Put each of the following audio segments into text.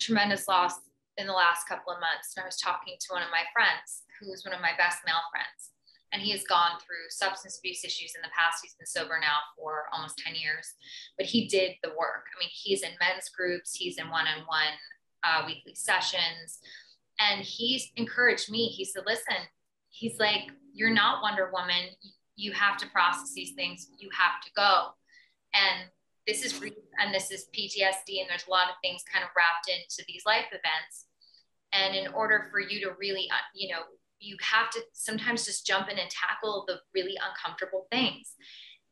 tremendous loss in the last couple of months. And I was talking to one of my friends, who's one of my best male friends. And he has gone through substance abuse issues in the past. He's been sober now for almost 10 years, but he did the work. I mean, he's in men's groups, he's in one-on-one weekly sessions. And he's encouraged me. He said, listen, he's like, you're not Wonder Woman. You have to process these things. You have to go. And this is PTSD. And there's a lot of things kind of wrapped into these life events. And in order for you to really, you have to sometimes just jump in and tackle the really uncomfortable things.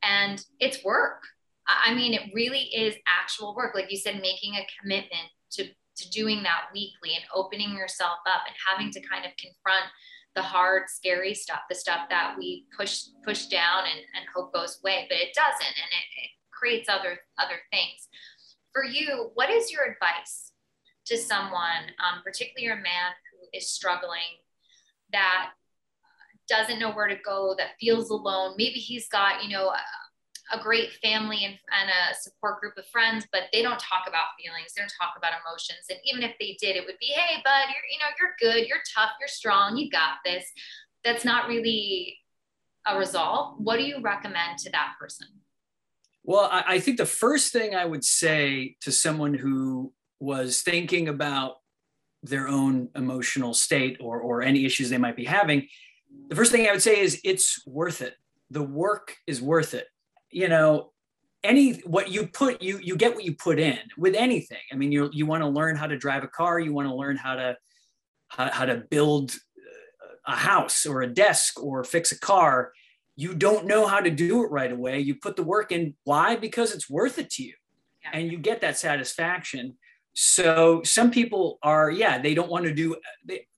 And it's work. I mean, it really is actual work. Like you said, making a commitment to doing that weekly and opening yourself up and having to kind of confront the hard, scary stuff, the stuff that we push down and hope goes away, but it doesn't. And it creates other things. For you, what is your advice to someone, particularly a man who is struggling, that doesn't know where to go, that feels alone? Maybe he's got, a great family and a support group of friends, but they don't talk about feelings. They don't talk about emotions. And even if they did, it would be, hey, bud, you're good. You're tough. You're strong. You got this. That's not really a resolve. What do you recommend to that person? Well, I think the first thing I would say to someone who was thinking about their own emotional state or any issues they might be having, the first thing I would say is it's worth it. The work is worth it. What you put, you get what you put in with anything. I mean, you want to learn how to drive a car. You want to learn how to build a house or a desk or fix a car. You don't know how to do it right away. You put the work in. Why? Because it's worth it to you. Yeah. And you get that satisfaction. So some people are, they don't want to do,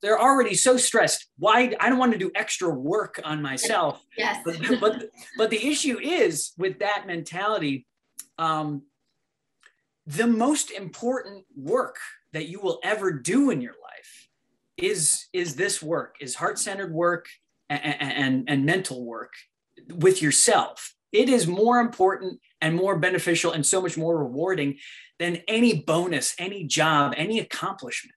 they're already so stressed. Why? I don't want to do extra work on myself. Yes. But the issue is with that mentality, the most important work that you will ever do in your life is this work, is heart-centered work and mental work with yourself. It is more important and more beneficial and so much more rewarding than any bonus, any job, any accomplishment,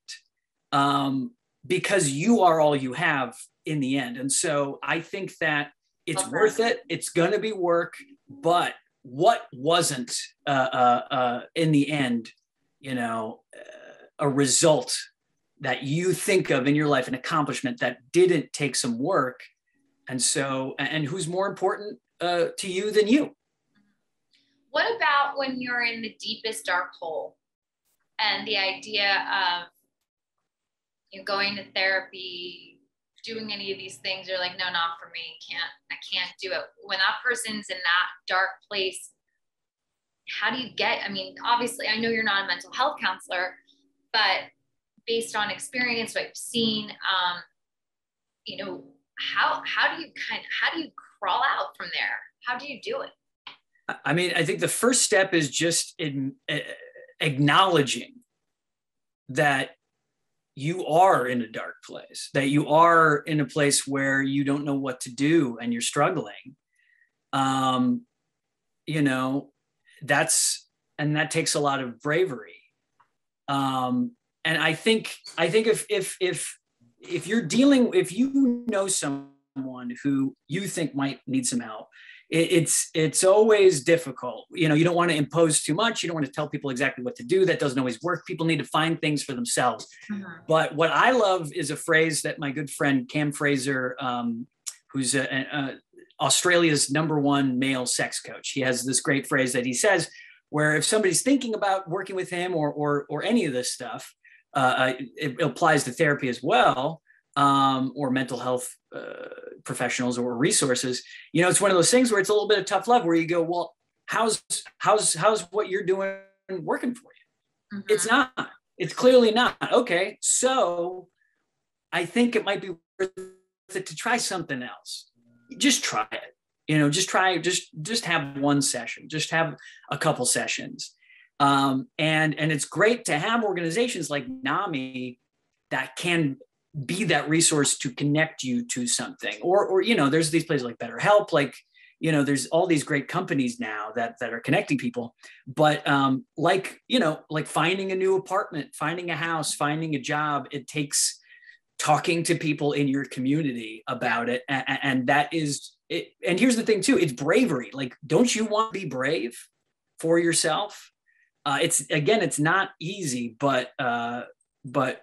because you are all you have in the end. And so I think that it's worth it. It's going to be work, but what wasn't in the end, a result that you think of in your life, an accomplishment that didn't take some work. And so, and who's more important to you than you? What about when you're in the deepest dark hole and the idea of going to therapy, doing any of these things? You're like, no, not for me. I can't do it. When that person's in that dark place, how do you obviously I know you're not a mental health counselor, but based on experience, what you've seen, how do you crawl out from there? How do you do it? I mean, I think the first step is just acknowledging that you are in a dark place, that you are in a place where you don't know what to do and you're struggling. That takes a lot of bravery. And I think if you know someone who you think might need some help, it's always difficult. You don't want to impose too much. You don't want to tell people exactly what to do. That doesn't always work. People need to find things for themselves. Mm-hmm. But what I love is a phrase that my good friend Cam Fraser, who's Australia's -- male sex coach, he has this great phrase that he says, where if somebody's thinking about working with him or any of this stuff, it applies to therapy as well, or mental health professionals or resources. It's one of those things where it's a little bit of tough love, where you go, well, how's what you're doing working for you? Mm-hmm. It's not. It's clearly not. Okay, so I think it might be worth it to try something else. Just try it. Just have one session. Just have a couple sessions. And it's great to have organizations like NAMI that can be that resource to connect you to something, or there's these places like BetterHelp, like there's all these great companies now that are connecting people, but like finding a new apartment, finding a house, finding a job, it takes talking to people in your community about it. And that is it. And here's the thing too, it's bravery. Like, don't you want to be brave for yourself? It's not easy, but what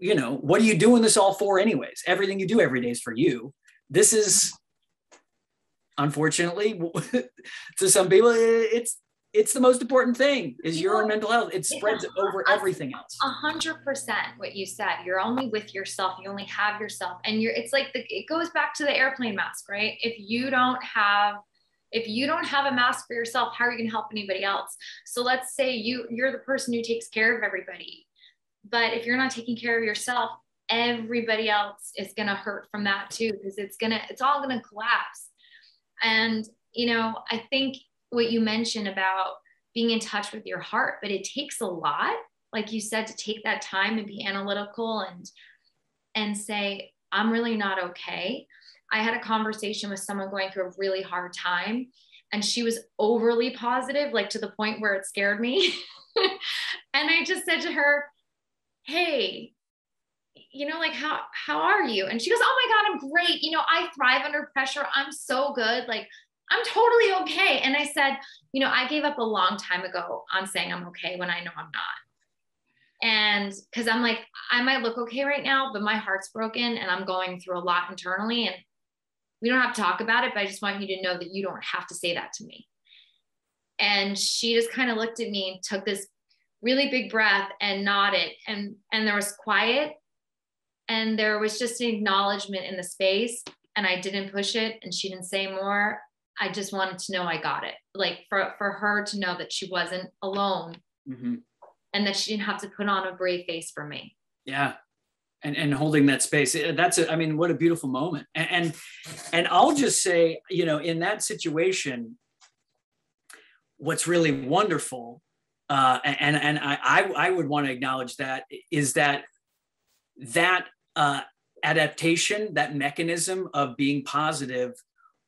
are you doing this all for anyways? Everything you do every day is for you. This is, unfortunately, to some people, it's the most important thing is your own mental health. It spreads over everything else. 100% what you said. You're only with yourself. You only have yourself. And it's like, it goes back to the airplane mask, right? If you don't have a mask for yourself, how are you going to help anybody else? So let's say you're the person who takes care of everybody. But if you're not taking care of yourself, everybody else is going to hurt from that too, because it's all going to collapse. And, I think what you mentioned about being in touch with your heart, but it takes a lot, like you said, to take that time and be analytical and say, I'm really not okay. I had a conversation with someone going through a really hard time, and she was overly positive, like to the point where it scared me. And I just said to her, hey, like, how are you? And she goes, oh my God, I'm great. I thrive under pressure. I'm so good. Like, I'm totally okay. And I said, I gave up a long time ago on saying I'm okay when I know I'm not. And because I'm like, I might look okay right now, but my heart's broken and I'm going through a lot internally, and we don't have to talk about it, but I just want you to know that you don't have to say that to me. And she just kind of looked at me and took this really big breath and nodded. And there was quiet, and there was just an acknowledgement in the space, and I didn't push it, and she didn't say more. I just wanted to know I got it. Like for her to know that she wasn't alone, mm-hmm. and that she didn't have to put on a brave face for me. Yeah. And holding that space. What a beautiful moment. And I'll just say, in that situation, what's really wonderful, and I would want to acknowledge that, is that adaptation, that mechanism of being positive,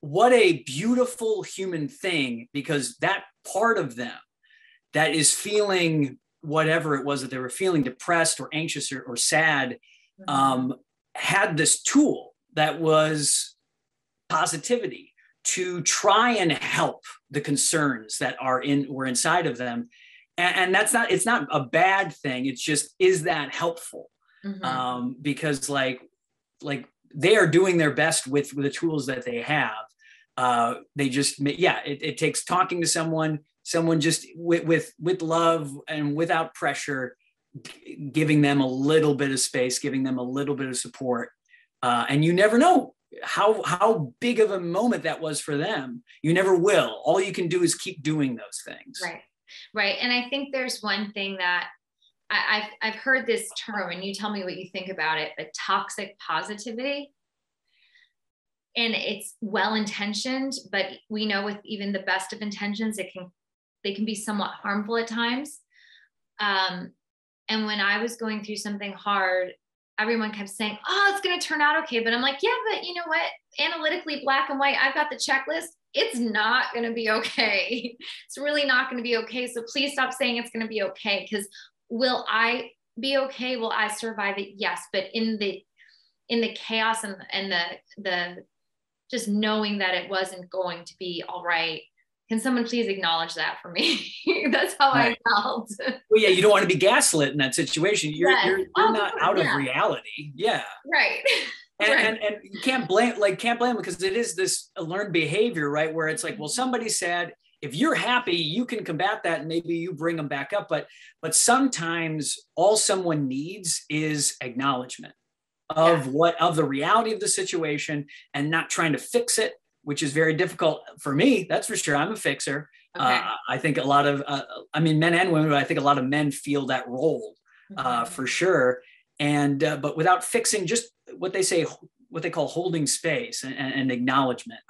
what a beautiful human thing, because that part of them that is feeling whatever it was that they were feeling, depressed or anxious or sad, had this tool that was positivity to try and help the concerns that were inside of them. And it's not a bad thing. It's just, is that helpful? Mm-hmm. Because like they are doing their best with the tools that they have. It takes talking to someone just with love and without pressure, giving them a little bit of space, giving them a little bit of support. And you never know how big of a moment that was for them. You never will. All you can do is keep doing those things. Right. And I think there's one thing that I've heard this term, and you tell me what you think about it, but toxic positivity. And it's well-intentioned, but we know with even the best of intentions, they can be somewhat harmful at times. And when I was going through something hard, everyone kept saying, oh, it's going to turn out okay. But I'm like, yeah, but you know what? Analytically, black and white, I've got the checklist. It's not going to be okay. It's really not going to be okay. So please stop saying it's going to be okay. Because will I be okay? Will I survive it? Yes. But in the chaos and the just knowing that it wasn't going to be all right, can someone please acknowledge that for me? That's how I felt. Well, yeah, you don't want to be gaslit in that situation. You're not out of reality. Yeah. Right. And you can't blame them, because it is this learned behavior, right? Where it's like, well, somebody said, if you're happy, you can combat that and maybe you bring them back up. But sometimes all someone needs is acknowledgement of the reality of the situation, and not trying to fix it, which is very difficult for me. That's for sure. I'm a fixer. Okay. I think a lot of, men and women, but I think a lot of men feel that role for sure. And, but without fixing, just what they call holding space and acknowledgement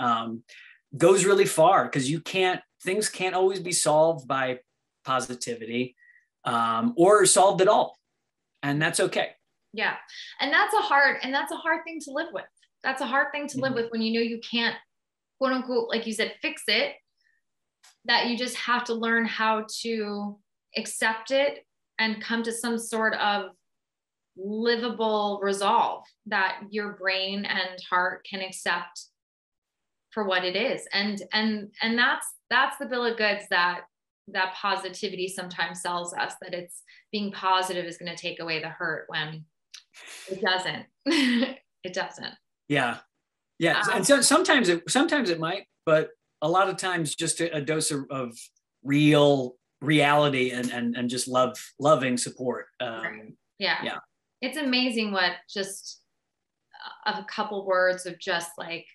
goes really far, because things can't always be solved by positivity or solved at all. And that's okay. Yeah. And that's a hard thing to live with. That's a hard thing to live with, when you know you can't quote unquote, like you said, fix it, that you just have to learn how to accept it and come to some sort of livable resolve that your brain and heart can accept for what it is. And that's the bill of goods that positivity sometimes sells us, that it's being positive is going to take away the hurt, when it doesn't. It doesn't. Yeah. And so sometimes it might, but a lot of times just a dose of reality and just loving support. Yeah. It's amazing what just a couple words of just like,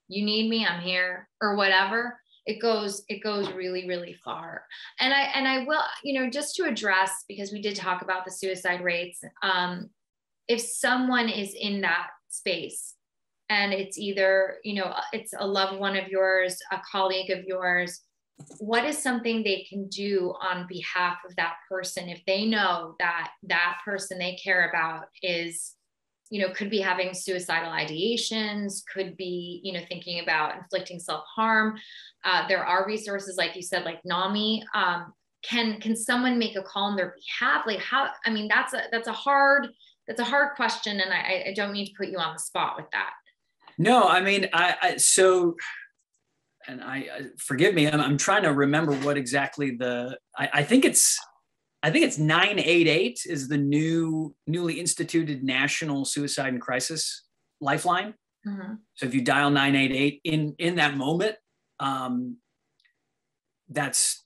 you need me, I'm here, or whatever. It goes really, really far. And I will, just to address, because we did talk about the suicide rates. If someone is in that space and it's either, it's a loved one of yours, a colleague of yours, what is something they can do on behalf of that person if they know that that person they care about is, could be having suicidal ideations, could be, thinking about inflicting self-harm. There are resources, like you said, like NAMI. Can someone make a call on their behalf? Like how, I mean, that's a hard question. And I don't mean to put you on the spot with that. No, I mean, forgive me, I'm trying to remember what exactly I think it's 988 is the newly instituted National Suicide and Crisis Lifeline. Mm-hmm. So if you dial 988 in that moment, that's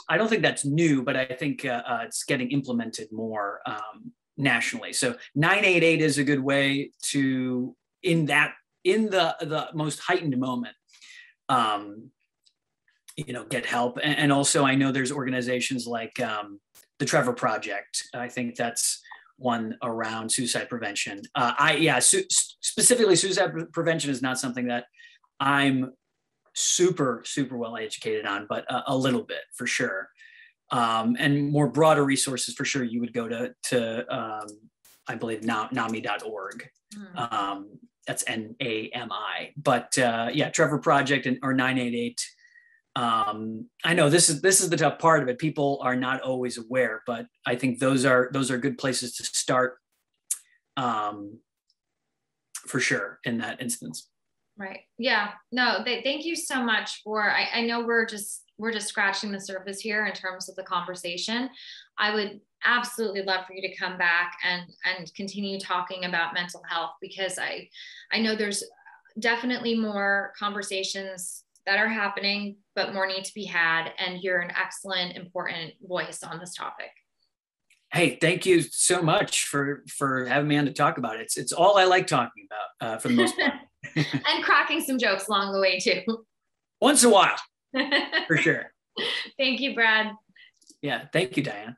I don't think that's new, but I think it's getting implemented more nationally. So 988 is a good way to, in the most heightened moment, get help. And also I know there's organizations like the Trevor Project. I think that's one around suicide prevention. Specifically suicide prevention is not something that I'm super, super well educated on, but a little bit for sure. And more broader resources for sure. You would go to I believe NAMI.org. That's NAMI, but Trevor Project or 988. I know this is the tough part of it. People are not always aware, but I think those are good places to start, for sure in that instance. Right. Yeah. No, thank you so much for, I know we're just scratching the surface here in terms of the conversation. I would absolutely love for you to come back and continue talking about mental health, because I know there's definitely more conversations that are happening, but more need to be had. And you're an excellent, important voice on this topic. Hey, thank you so much for having me on to talk about it. It's all I like talking about for the most part. And cracking some jokes along the way too. Once in a while, for sure. Thank you, Brad. Yeah, thank you, Diane.